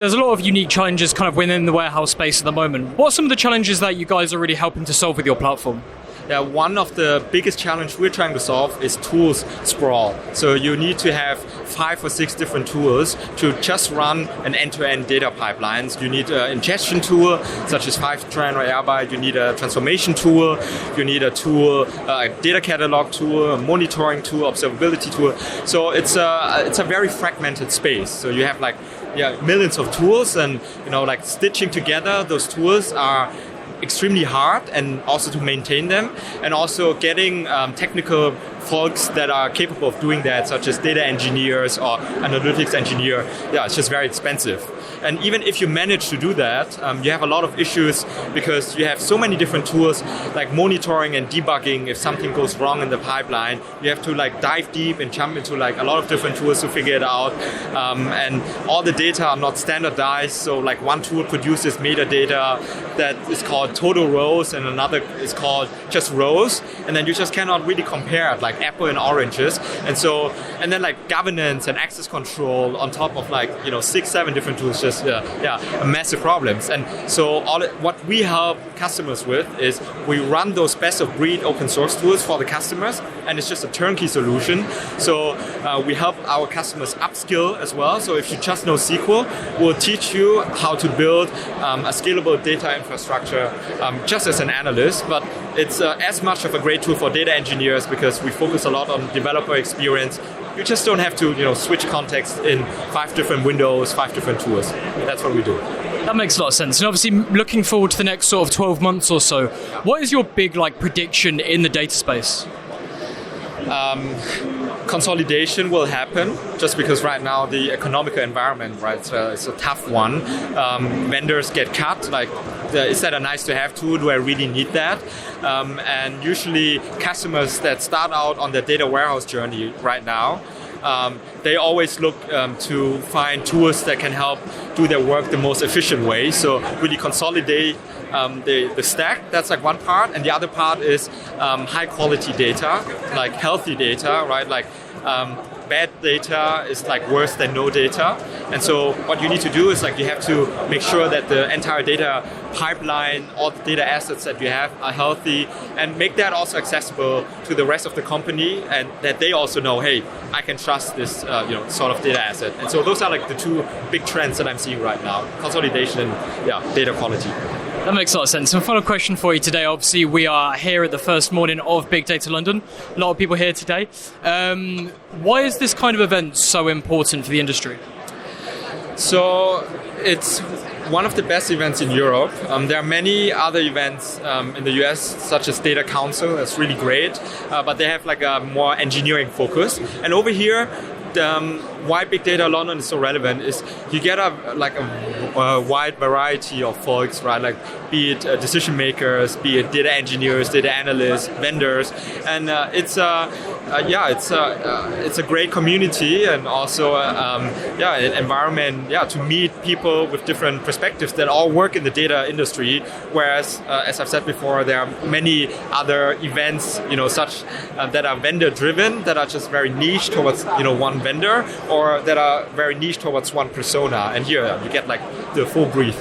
There's a lot of unique challenges kind of within the warehouse space at the moment. What are some of the challenges that you guys are really helping to solve with your platform? Yeah, one of the biggest challenges we're trying to solve is tools sprawl. So you need to have 5 or 6 different tools to just run an end-to-end data pipelines. You need an ingestion tool, such as Fivetran or Airbyte. You need a transformation tool. You need a tool, a data catalog tool, a monitoring tool, observability tool. So it's a very fragmented space. So you have millions of tools, and stitching together those tools are extremely hard, and also to maintain them, and also getting technical folks that are capable of doing that, such as data engineers or analytics engineer. Yeah, it's just very expensive. And even if you manage to do that, you have a lot of issues because you have so many different tools like monitoring and debugging. If something goes wrong in the pipeline, you have to dive deep and jump into a lot of different tools to figure it out. And all the data are not standardized. So one tool produces metadata that is called total rows, and another is called just rows. And then you just cannot really compare it, like apple and oranges. And then governance and access control on top of 6-7 different tools, just massive problems. And so what we help customers with is we run those best of breed open source tools for the customers, and it's just a turnkey solution. So we help our customers upskill as well. So if you just know SQL, we'll teach you how to build a scalable data infrastructure just as an analyst. But it's as much of a great tool for data engineers because we focus a lot on developer experience. You just don't have to switch context in 5 different windows, 5 different tools. That's what we do. That makes a lot of sense. And obviously, looking forward to the next sort of 12 months or so, what is your big prediction in the data space? Consolidation will happen just because right now the economic environment, right, it's a tough one. Vendors get cut. Is that a nice to have tool? Do I really need that? And usually customers that start out on their data warehouse journey right now, they always look to find tools that can help do their work the most efficient way. So really consolidate the stack. That's one part, and the other part is high quality data, healthy data, right? Bad data is worse than no data. And so what you need to do is you have to make sure that the entire data pipeline, all the data assets that you have are healthy, and make that also accessible to the rest of the company, and that they also know, hey, I can trust this sort of data asset. And so those are the 2 big trends that I'm seeing right now: consolidation and data quality. That makes a lot of sense. And final question for you today. Obviously, we are here at the first morning of Big Data London. A lot of people here today. Why is this kind of event so important for the industry? So it's one of the best events in Europe. There are many other events in the US, such as Data Council. That's really great. But they have a more engineering focus. And over here, why Big Data London is so relevant is you get a wide variety of folks, right? Be it decision makers, be it data engineers, data analysts, vendors, and it's a great community, and also an environment to meet people with different perspectives that all work in the data industry. Whereas, as I've said before, there are many other events, such that are vendor driven, that are just very niche towards one vendor, or that are very niche towards one persona. And here you get the full brief.